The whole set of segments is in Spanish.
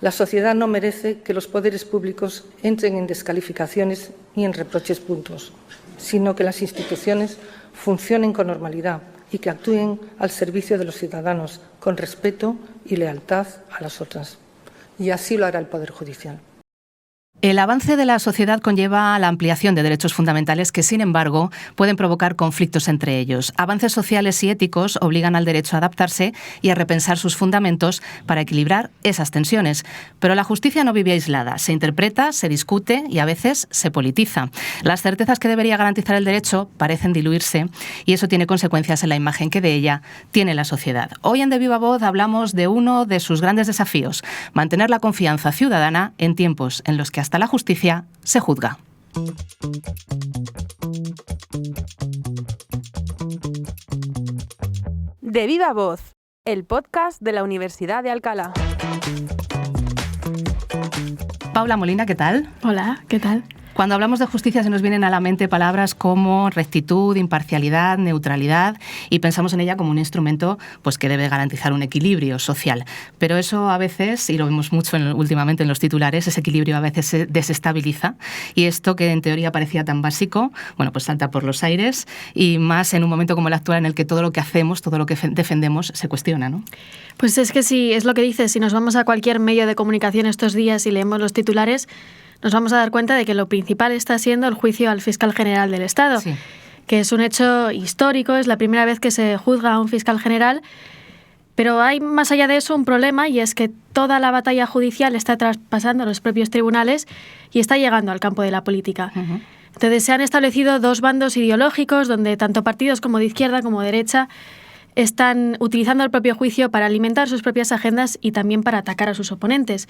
La sociedad no merece que los poderes públicos entren en descalificaciones ni en reproches puntos, sino que las instituciones funcionen con normalidad y que actúen al servicio de los ciudadanos con respeto y lealtad a las otras. Y así lo hará el Poder Judicial. El avance de la sociedad conlleva la ampliación de derechos fundamentales que, sin embargo, pueden provocar conflictos entre ellos. Avances sociales y éticos obligan al derecho a adaptarse y a repensar sus fundamentos para equilibrar esas tensiones. Pero la justicia no vive aislada. Se interpreta, se discute y a veces se politiza. Las certezas que debería garantizar el derecho parecen diluirse y eso tiene consecuencias en la imagen que de ella tiene la sociedad. Hoy en De Viva Voz hablamos de uno de sus grandes desafíos: mantener la confianza ciudadana en tiempos en los que hasta la justicia se juzga. De Viva Voz, el podcast de la Universidad de Alcalá. Paula Molina, ¿qué tal? Hola, ¿qué tal? Cuando hablamos de justicia se nos vienen a la mente palabras como rectitud, imparcialidad, neutralidad y pensamos en ella como un instrumento pues, que debe garantizar un equilibrio social. Pero eso a veces, y lo vemos mucho últimamente en los titulares, ese equilibrio a veces se desestabiliza y esto que en teoría parecía tan básico, bueno, pues salta por los aires y más en un momento como el actual en el que todo lo que hacemos, todo lo que defendemos se cuestiona, ¿no? Pues es que sí, es lo que dices, si nos vamos a cualquier medio de comunicación estos días y leemos los titulares, nos vamos a dar cuenta de que lo principal está siendo el juicio al fiscal general del Estado, sí, que es un hecho histórico, es la primera vez que se juzga a un fiscal general, pero hay más allá de eso un problema y es que toda la batalla judicial está traspasando los propios tribunales y está llegando al campo de la política. Uh-huh. Entonces se han establecido dos bandos ideológicos donde tanto partidos como de izquierda como de derecha están utilizando el propio juicio para alimentar sus propias agendas y también para atacar a sus oponentes.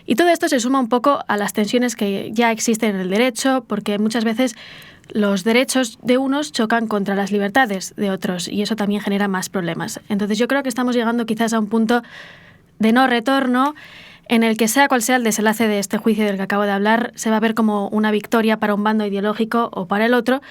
Y todo esto se suma un poco a las tensiones que ya existen en el derecho, porque muchas veces los derechos de unos chocan contra las libertades de otros y eso también genera más problemas. Entonces yo creo que estamos llegando quizás a un punto de no retorno en el que sea cual sea el desenlace de este juicio del que acabo de hablar, se va a ver como una victoria para un bando ideológico o para el otro.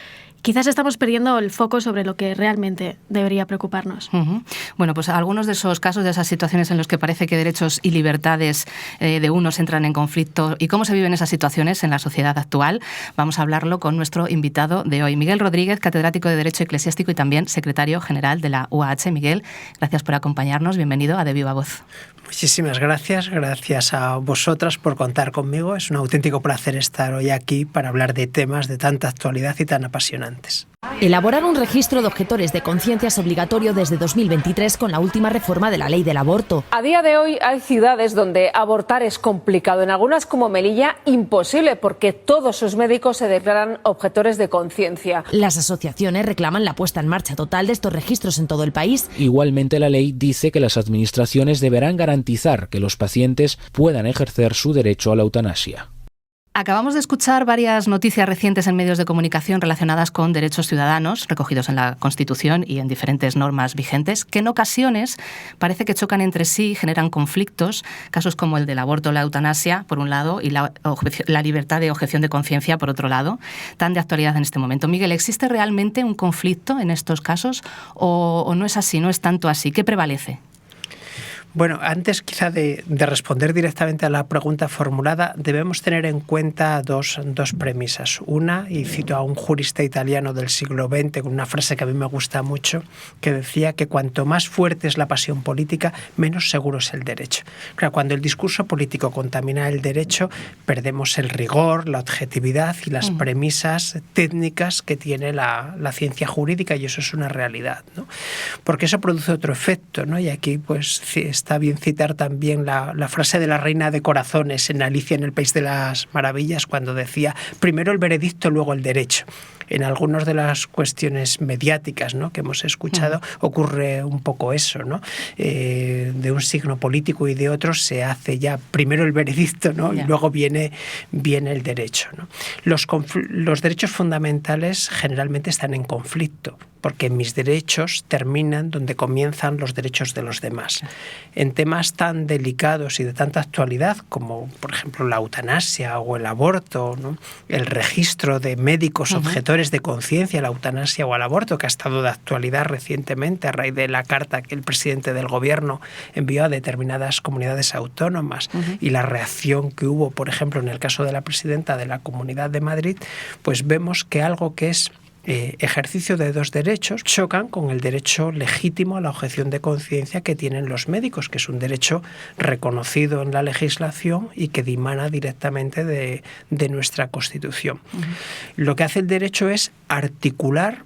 Quizás estamos perdiendo el foco sobre lo que realmente debería preocuparnos. Uh-huh. Bueno, pues algunos de esos casos, de esas situaciones en los que parece que derechos y libertades de unos entran en conflicto y cómo se viven esas situaciones en la sociedad actual, vamos a hablarlo con nuestro invitado de hoy, Miguel Rodríguez, catedrático de Derecho Eclesiástico y también secretario general de la UAH. Miguel, gracias por acompañarnos. Bienvenido a De Viva Voz. Muchísimas gracias. Gracias a vosotras por contar conmigo. Es un auténtico placer estar hoy aquí para hablar de temas de tanta actualidad y tan apasionantes. Elaborar un registro de objetores de conciencia es obligatorio desde 2023 con la última reforma de la ley del aborto. A día de hoy hay ciudades donde abortar es complicado. En algunas, como Melilla, imposible porque todos sus médicos se declaran objetores de conciencia. Las asociaciones reclaman la puesta en marcha total de estos registros en todo el país. Igualmente, la ley dice que las administraciones deberán garantizar que los pacientes puedan ejercer su derecho a la eutanasia. Acabamos de escuchar varias noticias recientes en medios de comunicación relacionadas con derechos ciudadanos recogidos en la Constitución y en diferentes normas vigentes, que en ocasiones parece que chocan entre sí y generan conflictos, casos como el del aborto o la eutanasia, por un lado, y la libertad de objeción de conciencia, por otro lado, tan de actualidad en este momento. Miguel, ¿existe realmente un conflicto en estos casos o no es así, no es tanto así? ¿Qué prevalece? Bueno, antes quizá de responder directamente a la pregunta formulada, debemos tener en cuenta dos premisas. Una, y cito a un jurista italiano del siglo XX con una frase que a mí me gusta mucho, que decía que cuanto más fuerte es la pasión política, menos seguro es el derecho. Claro, cuando el discurso político contamina el derecho, perdemos el rigor, la objetividad y las premisas técnicas que tiene la ciencia jurídica, y eso es una realidad, ¿no? Porque eso produce otro efecto, ¿no? Y aquí pues está bien citar también la frase de la Reina de Corazones en Alicia en el País de las Maravillas, cuando decía primero el veredicto, luego el derecho. En algunas de las cuestiones mediáticas, ¿no?, que hemos escuchado, ocurre un poco eso, ¿no? De un signo político y de otro se hace ya primero el veredicto, ¿no? Y luego viene el derecho, ¿no? Los derechos fundamentales generalmente están en conflicto, porque mis derechos terminan donde comienzan los derechos de los demás. En temas tan delicados y de tanta actualidad como, por ejemplo, la eutanasia o el aborto, ¿no?, el registro de médicos objetores objegadores de conciencia a la eutanasia o al aborto, que ha estado de actualidad recientemente a raíz de la carta que el presidente del gobierno envió a determinadas comunidades autónomas y la reacción que hubo, por ejemplo, en el caso de la presidenta de la Comunidad de Madrid, pues vemos que algo que es ejercicio de dos derechos chocan con el derecho legítimo a la objeción de conciencia que tienen los médicos, que es un derecho reconocido en la legislación y que dimana directamente de nuestra Constitución. Lo que hace el derecho es articular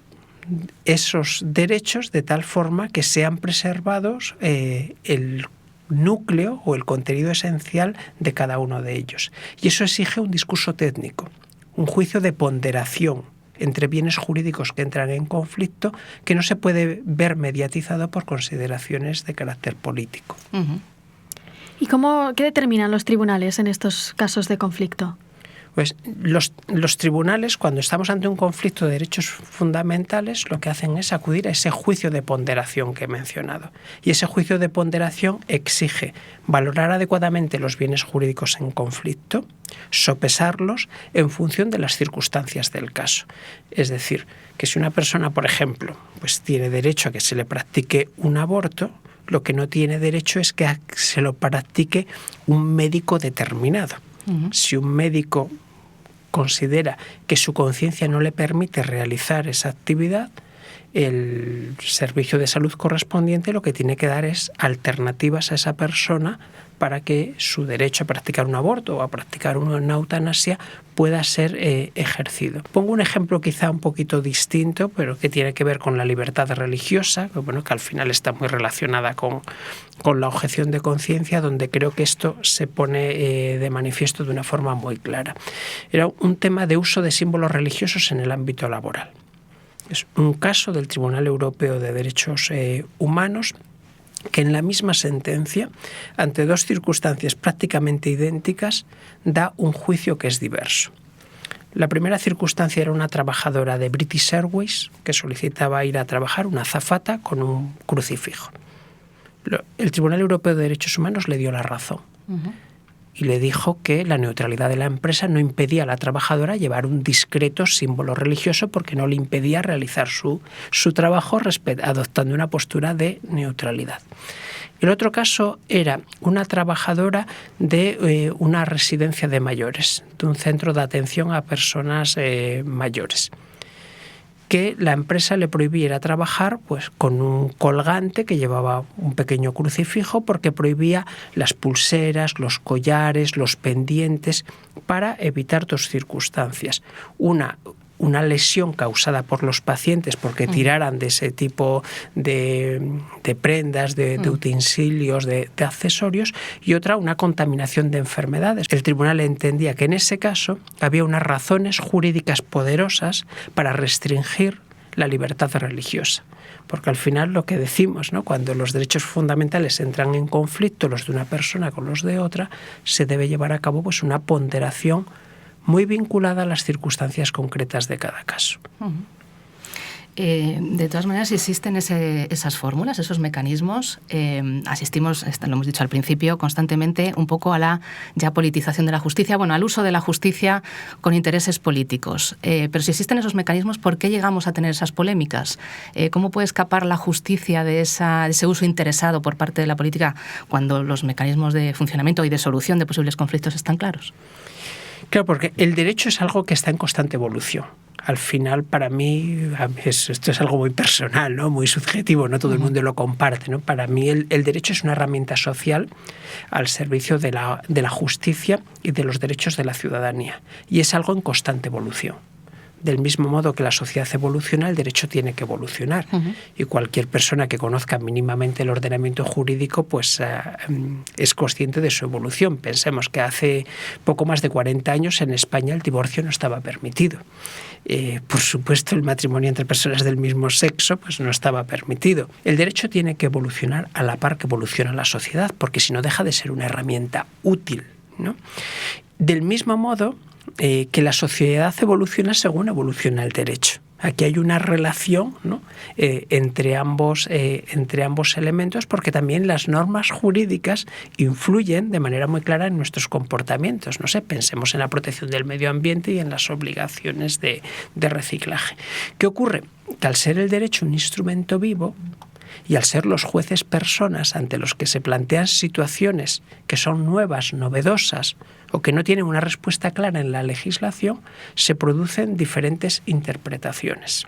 esos derechos de tal forma que sean preservados el núcleo o el contenido esencial de cada uno de ellos. Y eso exige un discurso técnico, un juicio de ponderación entre bienes jurídicos que entran en conflicto, que no se puede ver mediatizado por consideraciones de carácter político. ¿Y qué determinan los tribunales en estos casos de conflicto? Pues los tribunales, cuando estamos ante un conflicto de derechos fundamentales, lo que hacen es acudir a ese juicio de ponderación que he mencionado. Y ese juicio de ponderación exige valorar adecuadamente los bienes jurídicos en conflicto, sopesarlos en función de las circunstancias del caso. Es decir, que si una persona, por ejemplo, pues tiene derecho a que se le practique un aborto, lo que no tiene derecho es que se lo practique un médico determinado. Si un médico considera que su conciencia no le permite realizar esa actividad, el servicio de salud correspondiente lo que tiene que dar es alternativas a esa persona para que su derecho a practicar un aborto o a practicar una eutanasia pueda ser ejercido. Pongo un ejemplo quizá un poquito distinto, pero que tiene que ver con la libertad religiosa, que al final está muy relacionada con la objeción de conciencia, donde creo que esto se pone de manifiesto de una forma muy clara. Era un tema de uso de símbolos religiosos en el ámbito laboral. Es un caso del Tribunal Europeo de Derechos Humanos que en la misma sentencia, ante dos circunstancias prácticamente idénticas, da un juicio que es diverso. La primera circunstancia era una trabajadora de British Airways que solicitaba ir a trabajar, una azafata con un crucifijo. El Tribunal Europeo de Derechos Humanos le dio la razón. Y le dijo que la neutralidad de la empresa no impedía a la trabajadora llevar un discreto símbolo religioso porque no le impedía realizar su trabajo adoptando una postura de neutralidad. El otro caso era una trabajadora de una residencia de mayores, de un centro de atención a personas mayores, que la empresa le prohibiera trabajar pues con un colgante que llevaba un pequeño crucifijo porque prohibía las pulseras, los collares, los pendientes para evitar dos circunstancias. Una lesión causada por los pacientes porque tiraran de ese tipo de prendas, de utensilios, de accesorios, y otra, una contaminación de enfermedades. El tribunal entendía que en ese caso había unas razones jurídicas poderosas para restringir la libertad religiosa. Porque al final lo que decimos, ¿no? Cuando los derechos fundamentales entran en conflicto, los de una persona con los de otra, se debe llevar a cabo pues una ponderación muy vinculada a las circunstancias concretas de cada caso. De todas maneras, existen esas fórmulas, esos mecanismos. Asistimos, lo hemos dicho al principio, constantemente un poco a la ya politización de la justicia, al uso de la justicia con intereses políticos. Pero si existen esos mecanismos, ¿por qué llegamos a tener esas polémicas? ¿Cómo puede escapar la justicia de ese uso interesado por parte de la política cuando los mecanismos de funcionamiento y de solución de posibles conflictos están claros? Claro, porque el derecho es algo que está en constante evolución. Al final, para mí, esto es algo muy personal, ¿no? Muy subjetivo, no todo el mundo lo comparte, ¿no? Para mí el derecho es una herramienta social al servicio de la justicia y de los derechos de la ciudadanía. Y es algo en constante evolución. Del mismo modo que la sociedad evoluciona, el derecho tiene que evolucionar. Y cualquier persona que conozca mínimamente el ordenamiento jurídico pues es consciente de su evolución. Pensemos que hace poco más de 40 años en España el divorcio no estaba permitido. Por supuesto, el matrimonio entre personas del mismo sexo pues no estaba permitido. El derecho tiene que evolucionar a la par que evoluciona la sociedad, porque si no deja de ser una herramienta útil, ¿no? Del mismo modo que la sociedad evoluciona según evoluciona el derecho. Aquí hay una relación, ¿no?, entre ambos elementos, porque también las normas jurídicas influyen de manera muy clara en nuestros comportamientos. No sé, pensemos en la protección del medio ambiente y en las obligaciones de reciclaje. ¿Qué ocurre? Que al ser el derecho un instrumento vivo y al ser los jueces personas ante los que se plantean situaciones que son nuevas, novedosas o que no tienen una respuesta clara en la legislación, se producen diferentes interpretaciones.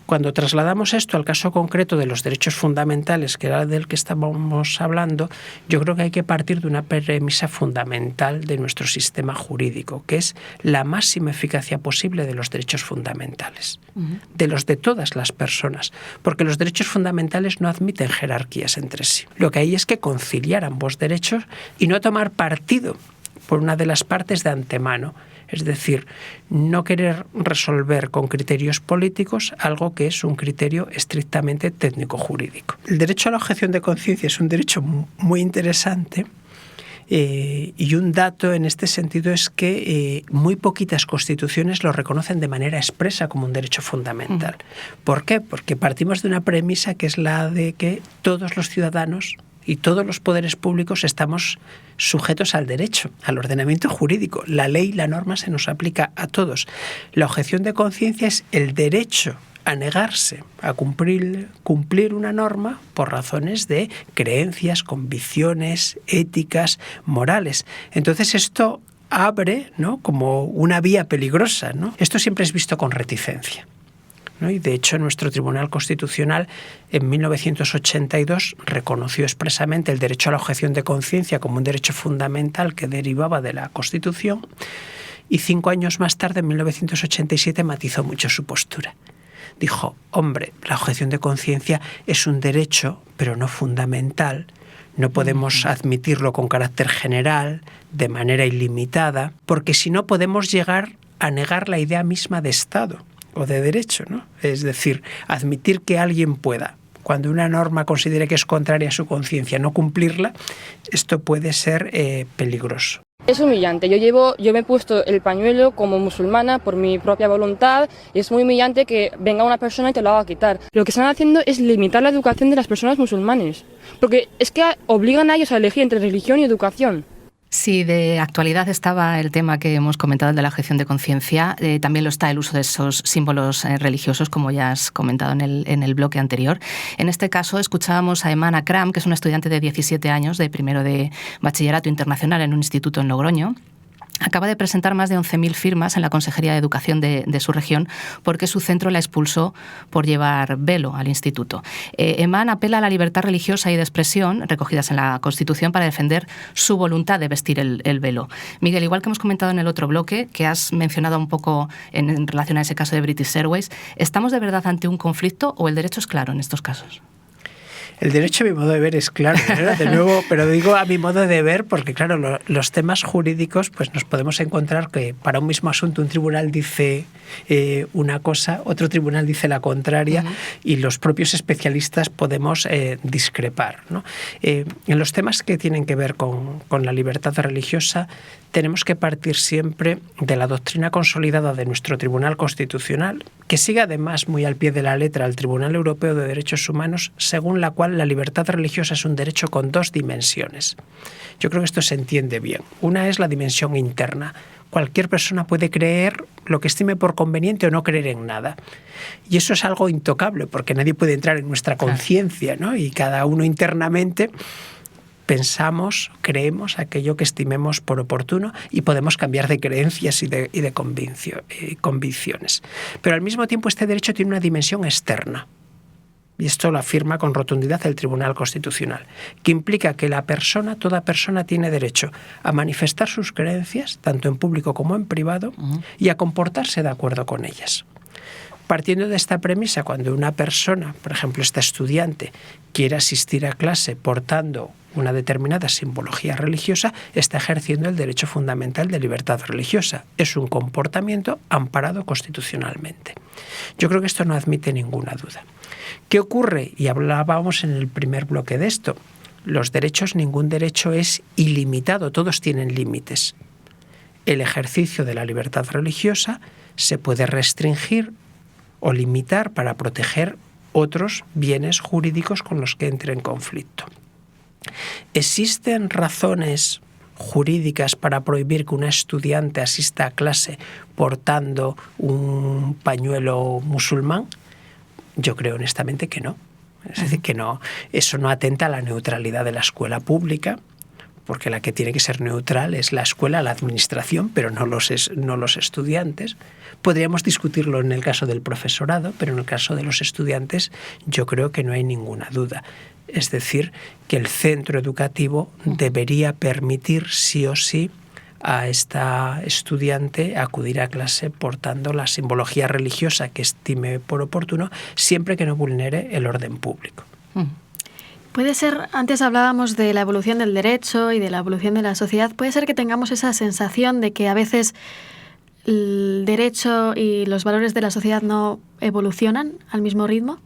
Cuando trasladamos esto al caso concreto de los derechos fundamentales, que era del que estábamos hablando, yo creo que hay que partir de una premisa fundamental de nuestro sistema jurídico, que es la máxima eficacia posible de los derechos fundamentales, de los de todas las personas, porque los derechos fundamentales no admiten jerarquías entre sí. Lo que hay es que conciliar ambos derechos y no tomar partido por una de las partes de antemano. Es decir, no querer resolver con criterios políticos algo que es un criterio estrictamente técnico-jurídico. El derecho a la objeción de conciencia es un derecho muy interesante y un dato en este sentido es que muy poquitas constituciones lo reconocen de manera expresa como un derecho fundamental. ¿Por qué? Porque partimos de una premisa que es la de que todos los ciudadanos y todos los poderes públicos estamos sujetos al derecho, al ordenamiento jurídico. La ley, la norma se nos aplica a todos. La objeción de conciencia es el derecho a negarse a cumplir una norma por razones de creencias, convicciones, éticas, morales. Entonces esto abre, ¿no?, como una vía peligrosa, ¿no? Esto siempre es visto con reticencia, ¿no? Y de hecho nuestro Tribunal Constitucional en 1982 reconoció expresamente el derecho a la objeción de conciencia como un derecho fundamental que derivaba de la Constitución y 5 años más tarde, en 1987, matizó mucho su postura. Dijo, hombre, la objeción de conciencia es un derecho, pero no fundamental. No podemos admitirlo con carácter general, de manera ilimitada, porque si no podemos llegar a negar la idea misma de Estado o de derecho, ¿no? Es decir, admitir que alguien pueda, cuando una norma considere que es contraria a su conciencia, no cumplirla, esto puede ser peligroso. Es humillante. Yo me he puesto el pañuelo como musulmana por mi propia voluntad y es muy humillante que venga una persona y te lo haga quitar. Lo que están haciendo es limitar la educación de las personas musulmanes, porque es que obligan a ellos a elegir entre religión y educación. Si de actualidad estaba el tema que hemos comentado, el de la objeción de conciencia, también lo está el uso de esos símbolos religiosos, como ya has comentado en el bloque anterior. En este caso escuchábamos a Eman Akram, que es una estudiante de 17 años, de primero de bachillerato internacional en un instituto en Logroño. Acaba de presentar más de 11.000 firmas en la Consejería de Educación de su región porque su centro la expulsó por llevar velo al instituto. Eman apela a la libertad religiosa y de expresión recogidas en la Constitución para defender su voluntad de vestir el velo. Miguel, igual que hemos comentado en el otro bloque, que has mencionado un poco en relación a ese caso de British Airways, ¿estamos de verdad ante un conflicto o el derecho es claro en estos casos? El derecho, a mi modo de ver, es claro, ¿verdad? De nuevo, pero digo a mi modo de ver porque, claro, los temas jurídicos, pues nos podemos encontrar que para un mismo asunto un tribunal dice una cosa, otro tribunal dice la contraria, y los propios especialistas podemos discrepar, ¿no? En los temas que tienen que ver con la libertad religiosa, tenemos que partir siempre de la doctrina consolidada de nuestro Tribunal Constitucional, que sigue además muy al pie de la letra al Tribunal Europeo de Derechos Humanos, según la cual la libertad religiosa es un derecho con 2 dimensiones. Yo creo que esto se entiende bien. Una es la dimensión interna. Cualquier persona puede creer lo que estime por conveniente o no creer en nada. Y eso es algo intocable, porque nadie puede entrar en nuestra conciencia, ¿no? Y cada uno internamente pensamos, creemos aquello que estimemos por oportuno y podemos cambiar de creencias y de convicciones. Pero al mismo tiempo este derecho tiene una dimensión externa. Y esto lo afirma con rotundidad el Tribunal Constitucional, que implica que toda persona tiene derecho a manifestar sus creencias, tanto en público como en privado, y a comportarse de acuerdo con ellas. Partiendo de esta premisa, cuando una persona, por ejemplo, esta estudiante, quiere asistir a clase portando una determinada simbología religiosa, está ejerciendo el derecho fundamental de libertad religiosa. Es un comportamiento amparado constitucionalmente. Yo creo que esto no admite ninguna duda. ¿Qué ocurre? Y hablábamos en el primer bloque de esto. Los derechos, ningún derecho es ilimitado, todos tienen límites. El ejercicio de la libertad religiosa se puede restringir o limitar para proteger otros bienes jurídicos con los que entre en conflicto. ¿Existen razones jurídicas para prohibir que una estudiante asista a clase portando un pañuelo musulmán? Yo creo honestamente que no. Es decir, que no, eso no atenta a la neutralidad de la escuela pública, porque la que tiene que ser neutral es la escuela, la administración, pero no los estudiantes. Podríamos discutirlo en el caso del profesorado, pero en el caso de los estudiantes yo creo que no hay ninguna duda. Es decir, que el centro educativo debería permitir sí o sí a esta estudiante acudir a clase portando la simbología religiosa que estime por oportuno, siempre que no vulnere el orden público. Puede ser, antes hablábamos de la evolución del derecho y de la evolución de la sociedad, puede ser que tengamos esa sensación de que a veces el derecho y los valores de la sociedad no evolucionan al mismo ritmo.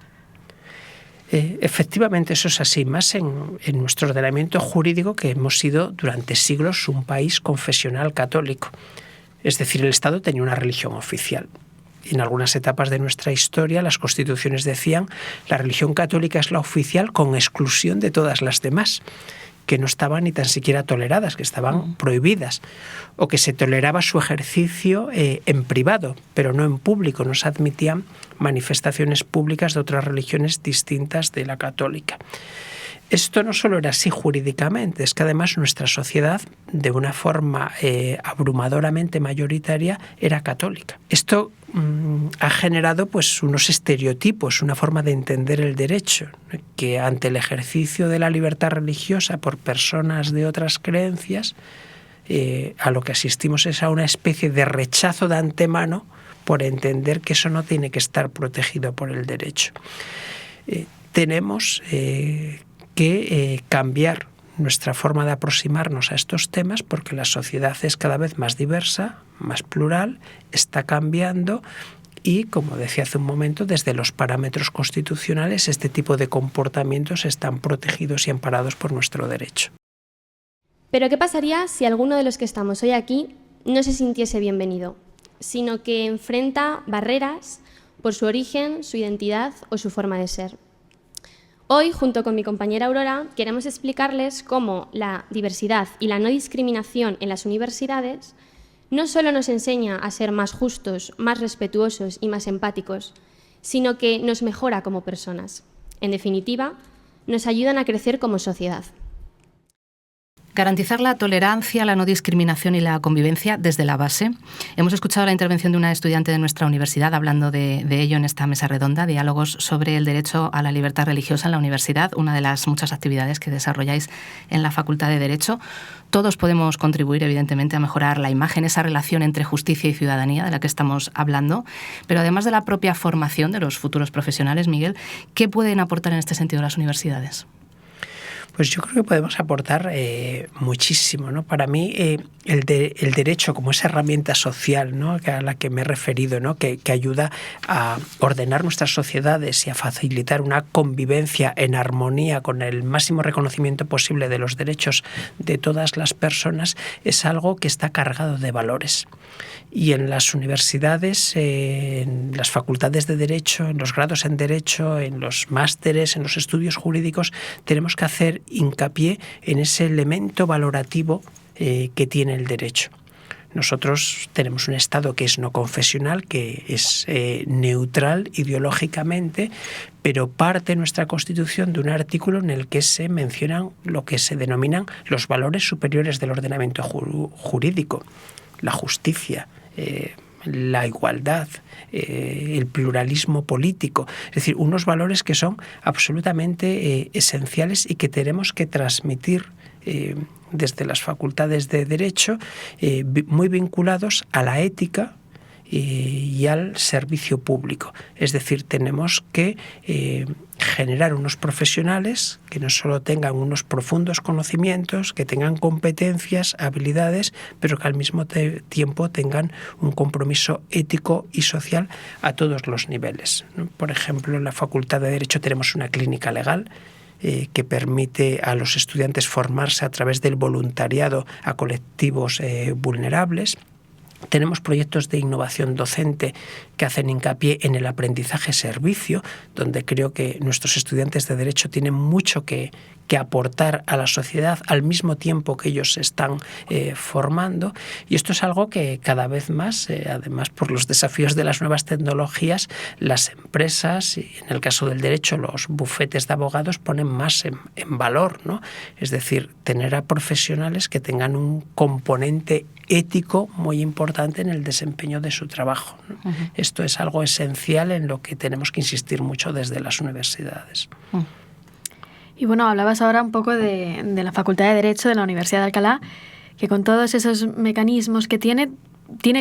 Efectivamente, eso es así, más en nuestro ordenamiento jurídico, que hemos sido durante siglos un país confesional católico. Es decir, el Estado tenía una religión oficial. En algunas etapas de nuestra historia, las constituciones decían la religión católica es la oficial con exclusión de todas las demás, que no estaban ni tan siquiera toleradas, que estaban prohibidas, o que se toleraba su ejercicio en privado, pero no en público. No se admitían manifestaciones públicas de otras religiones distintas de la católica. Esto no solo era así jurídicamente, es que además nuestra sociedad, de una forma abrumadoramente mayoritaria, era católica. Esto ha generado pues unos estereotipos, una forma de entender el derecho, que ante el ejercicio de la libertad religiosa por personas de otras creencias, a lo que asistimos es a una especie de rechazo de antemano por entender que eso no tiene que estar protegido por el derecho. Tenemos que cambiar nuestra forma de aproximarnos a estos temas, porque la sociedad es cada vez más diversa, más plural, está cambiando y, como decía hace un momento, desde los parámetros constitucionales este tipo de comportamientos están protegidos y amparados por nuestro derecho. Pero ¿qué pasaría si alguno de los que estamos hoy aquí no se sintiese bienvenido, sino que enfrenta barreras por su origen, su identidad o su forma de ser? Hoy, junto con mi compañera Aurora, queremos explicarles cómo la diversidad y la no discriminación en las universidades no solo nos enseña a ser más justos, más respetuosos y más empáticos, sino que nos mejora como personas. En definitiva, nos ayudan a crecer como sociedad. Garantizar la tolerancia, la no discriminación y la convivencia desde la base. Hemos escuchado la intervención de una estudiante de nuestra universidad hablando de ello en esta mesa redonda, diálogos sobre el derecho a la libertad religiosa en la universidad, una de las muchas actividades que desarrolláis en la Facultad de Derecho. Todos podemos contribuir, evidentemente, a mejorar la imagen, esa relación entre justicia y ciudadanía de la que estamos hablando, pero además de la propia formación de los futuros profesionales, Miguel, ¿qué pueden aportar en este sentido las universidades? Pues yo creo que podemos aportar muchísimo, ¿no? Para mí el derecho como esa herramienta social, ¿no?, a la que me he referido, ¿no?, que ayuda a ordenar nuestras sociedades y a facilitar una convivencia en armonía con el máximo reconocimiento posible de los derechos de todas las personas, es algo que está cargado de valores. Y en las universidades, en las facultades de Derecho, en los grados en Derecho, en los másteres, en los estudios jurídicos, tenemos que hacer hincapié en ese elemento valorativo que tiene el derecho. Nosotros tenemos un Estado que es no confesional, que es neutral ideológicamente, pero parte nuestra Constitución de un artículo en el que se mencionan lo que se denominan los valores superiores del ordenamiento jurídico: la justicia, la igualdad, el pluralismo político. Es decir, unos valores que son absolutamente esenciales y que tenemos que transmitir desde las facultades de Derecho, muy vinculados a la ética y al servicio público. Es decir, tenemos que generar unos profesionales que no solo tengan unos profundos conocimientos, que tengan competencias, habilidades, pero que al mismo tiempo tengan un compromiso ético y social a todos los niveles, ¿no? Por ejemplo, en la Facultad de Derecho tenemos una clínica legal que permite a los estudiantes formarse a través del voluntariado a colectivos vulnerables. Tenemos proyectos de innovación docente que hacen hincapié en el aprendizaje-servicio, donde creo que nuestros estudiantes de Derecho tienen mucho que aportar a la sociedad al mismo tiempo que ellos se están formando. Y esto es algo que cada vez más, además por los desafíos de las nuevas tecnologías, las empresas, y en el caso del Derecho los bufetes de abogados, ponen más en valor, ¿no? Es decir, tener a profesionales que tengan un componente ético muy importante en el desempeño de su trabajo, ¿no? Uh-huh. Esto es algo esencial en lo que tenemos que insistir mucho desde las universidades. Uh-huh. Y bueno, hablabas ahora un poco de la Facultad de Derecho de la Universidad de Alcalá, que con todos esos mecanismos que tiene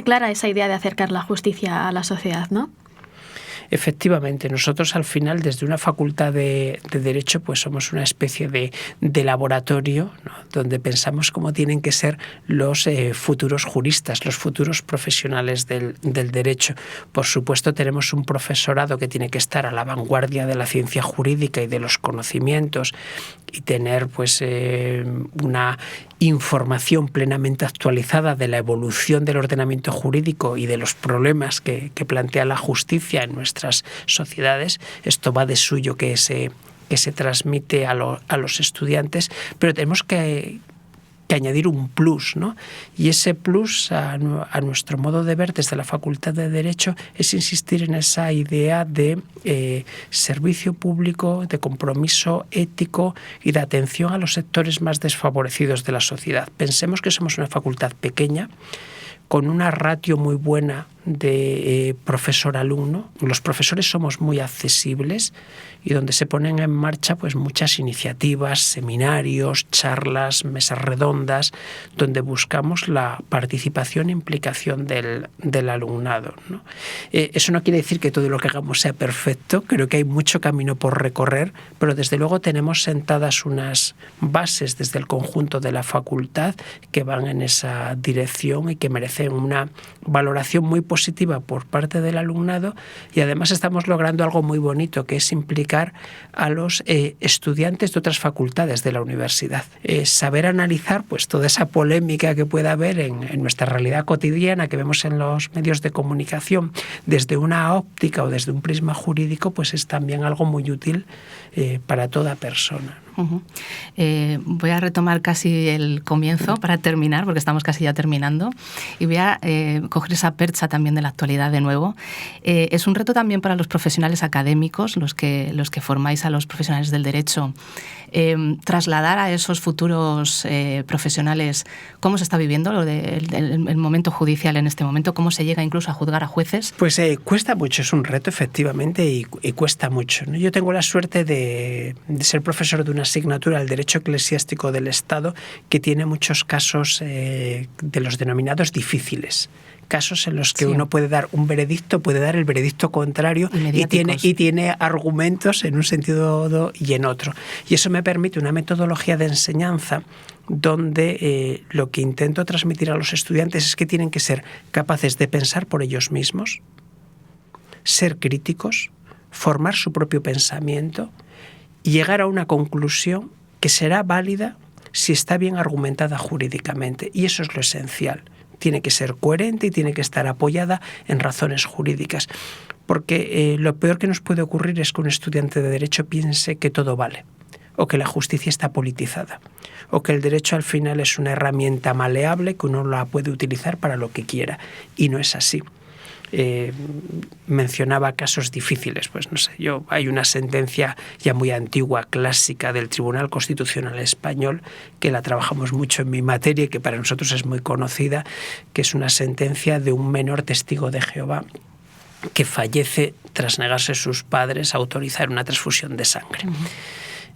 clara esa idea de acercar la justicia a la sociedad, ¿no? Efectivamente, nosotros al final desde una facultad de Derecho pues somos una especie de laboratorio, ¿no? Donde pensamos cómo tienen que ser los futuros juristas, los futuros profesionales del derecho. Por supuesto tenemos un profesorado que tiene que estar a la vanguardia de la ciencia jurídica y de los conocimientos y tener pues una información plenamente actualizada de la evolución del ordenamiento jurídico y de los problemas que plantea la justicia en nuestras sociedades. Esto va de suyo que se transmite a los estudiantes, pero tenemos que añadir un plus, ¿no? Y ese plus, a nuestro modo de ver desde la Facultad de Derecho, es insistir en esa idea de servicio público, de compromiso ético y de atención a los sectores más desfavorecidos de la sociedad. Pensemos que somos una facultad pequeña, con una ratio muy buena de profesor-alumno. Los profesores somos muy accesibles y donde se ponen en marcha pues muchas iniciativas, seminarios, charlas, mesas redondas, donde buscamos la participación e implicación del alumnado, ¿no? Eso no quiere decir que todo lo que hagamos sea perfecto, creo que hay mucho camino por recorrer, pero desde luego tenemos sentadas unas bases desde el conjunto de la facultad que van en esa dirección y que merecen una valoración muy positiva por parte del alumnado, y además estamos logrando algo muy bonito, que es implicar a los estudiantes de otras facultades de la universidad. Saber analizar pues toda esa polémica que pueda haber en nuestra realidad cotidiana que vemos en los medios de comunicación desde una óptica o desde un prisma jurídico, pues es también algo muy útil para toda persona. Uh-huh. Voy a retomar casi el comienzo para terminar, porque estamos casi ya terminando, y voy a coger esa percha también de la actualidad de nuevo. Es un reto también para los profesionales académicos, los que formáis a los profesionales del derecho, trasladar a esos futuros profesionales cómo se está viviendo el momento judicial en este momento, cómo se llega incluso a juzgar a jueces. Pues cuesta mucho, es un reto efectivamente y cuesta mucho, ¿no? Yo tengo la suerte de ser profesor de una asignatura al Derecho Eclesiástico del Estado que tiene muchos casos de los denominados difíciles. Casos en los que uno puede dar un veredicto, puede dar el veredicto contrario y tiene argumentos en un sentido y en otro. Y eso me permite una metodología de enseñanza donde lo que intento transmitir a los estudiantes es que tienen que ser capaces de pensar por ellos mismos, ser críticos, formar su propio pensamiento y llegar a una conclusión que será válida si está bien argumentada jurídicamente. Y eso es lo esencial. Tiene que ser coherente y tiene que estar apoyada en razones jurídicas. Porque lo peor que nos puede ocurrir es que un estudiante de Derecho piense que todo vale, o que la justicia está politizada, o que el derecho al final es una herramienta maleable que uno la puede utilizar para lo que quiera. Y no es así. Mencionaba casos difíciles, pues no sé, hay una sentencia ya muy antigua, clásica del Tribunal Constitucional Español, que la trabajamos mucho en mi materia y que para nosotros es muy conocida, que es una sentencia de un menor testigo de Jehová que fallece tras negarse sus padres a autorizar una transfusión de sangre. Uh-huh.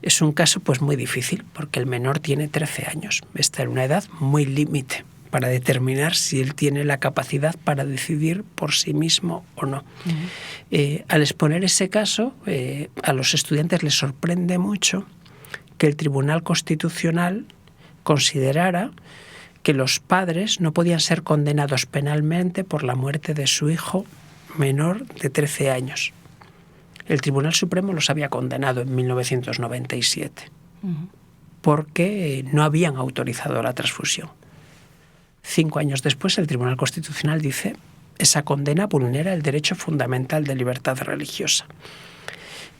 Es un caso pues muy difícil porque el menor tiene 13 años, está en una edad muy límite para determinar si él tiene la capacidad para decidir por sí mismo o no. Uh-huh. Al exponer ese caso, a los estudiantes les sorprende mucho que el Tribunal Constitucional considerara que los padres no podían ser condenados penalmente por la muerte de su hijo menor de 13 años. El Tribunal Supremo los había condenado en 1997 uh-huh. porque no habían autorizado la transfusión. 5 años después el Tribunal Constitucional dice: esa condena vulnera el derecho fundamental de libertad religiosa.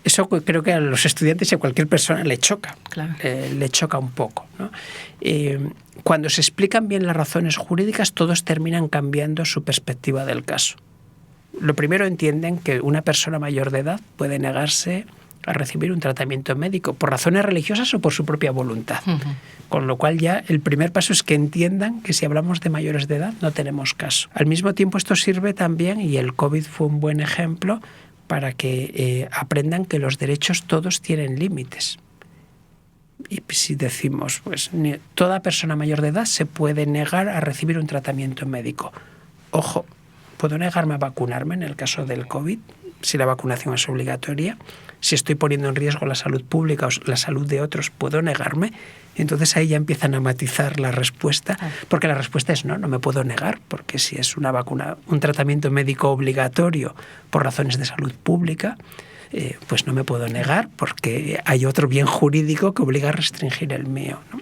Eso creo que a los estudiantes y a cualquier persona le choca, claro. Le choca un poco, ¿no? Cuando se explican bien las razones jurídicas, todos terminan cambiando su perspectiva del caso. Lo primero, entienden que una persona mayor de edad puede negarse a recibir un tratamiento médico por razones religiosas o por su propia voluntad. Con lo cual ya el primer paso es que entiendan que si hablamos de mayores de edad no tenemos caso. Al mismo tiempo esto sirve también, y el COVID fue un buen ejemplo, para que aprendan que los derechos todos tienen límites. Y si decimos, pues toda persona mayor de edad se puede negar a recibir un tratamiento médico. Ojo, ¿puedo negarme a vacunarme en el caso del COVID? Si la vacunación es obligatoria, si estoy poniendo en riesgo la salud pública o la salud de otros, ¿puedo negarme? Entonces ahí ya empiezan a matizar la respuesta, porque la respuesta es no me puedo negar, porque si es una vacuna, un tratamiento médico obligatorio por razones de salud pública, pues no me puedo negar, porque hay otro bien jurídico que obliga a restringir el mío, ¿no?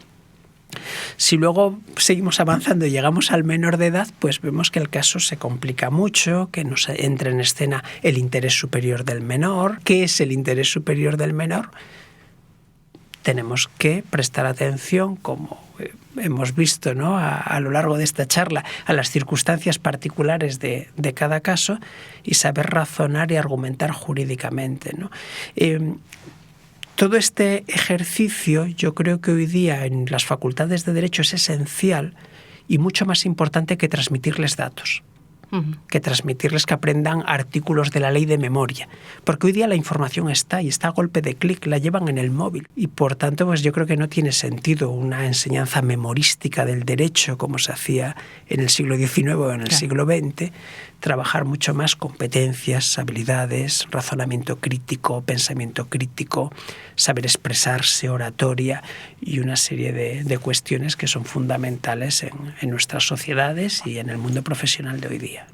Si luego seguimos avanzando y llegamos al menor de edad, pues vemos que el caso se complica mucho, que nos entra en escena el interés superior del menor. ¿Qué es el interés superior del menor? Tenemos que prestar atención, como hemos visto, ¿no?, a lo largo de esta charla, a las circunstancias particulares de cada caso y saber razonar y argumentar jurídicamente, ¿no? Todo este ejercicio yo creo que hoy día en las facultades de Derecho es esencial y mucho más importante que transmitirles datos, que transmitirles que aprendan artículos de la ley de memoria. Porque hoy día la información está y está a golpe de clic, la llevan en el móvil. Y por tanto, pues yo creo que no tiene sentido una enseñanza memorística del derecho como se hacía en el siglo XIX o en el siglo XX, trabajar mucho más competencias, habilidades, razonamiento crítico, pensamiento crítico, saber expresarse, oratoria y una serie de cuestiones que son fundamentales en nuestras sociedades y en el mundo profesional de hoy día.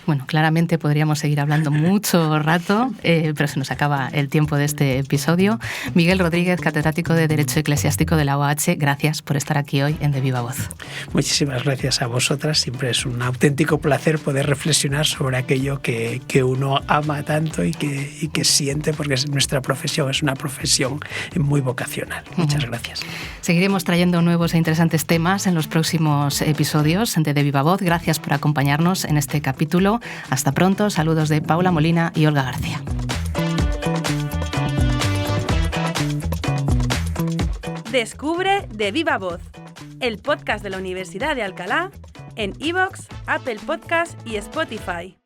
Bueno, claramente podríamos seguir hablando mucho rato, pero se nos acaba el tiempo de este episodio. Miguel Rodríguez, catedrático de Derecho Eclesiástico de la UAH, gracias por estar aquí hoy en De Viva Voz. Muchísimas gracias a vosotras. Siempre es un auténtico placer poder reflexionar sobre aquello que uno ama tanto y que siente, porque nuestra profesión es una profesión muy vocacional. Muchas gracias. Seguiremos trayendo nuevos e interesantes temas en los próximos episodios de Viva Voz. Gracias por acompañarnos en este capítulo. Hasta pronto. Saludos de Paula Molina y Olga García. Descubre De Viva Voz, el podcast de la Universidad de Alcalá en iVoox, Apple Podcast y Spotify.